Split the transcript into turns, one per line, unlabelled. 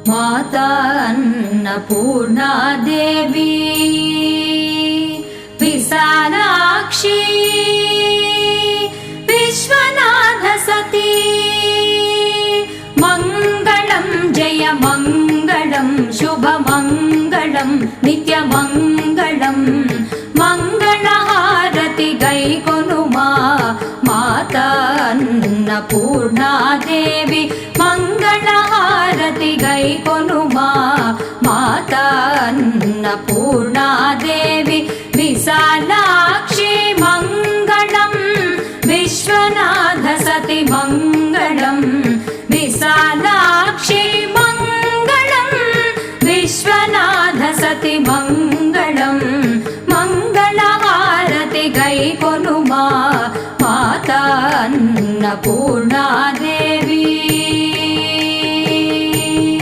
माता अन्नपूर्णा देवी विशालाक्षी विश्वनाथ सती मंगलम जय मंगलम शुभ मंगलम नित्य मंगलम मंगलहारति गैकोनुमा माता अन्नपूर्णा देवी मंगलहारति गैकोनुमा माता अन्नपूर्णा देवी विशालाक्षी मंगलम विश्वनाथ सती मंगलम विशालाक्षी मंगलम विश्वनाथ सती मंगलम मंगलहारति गैकोनुमा माता अन्नपूर्णा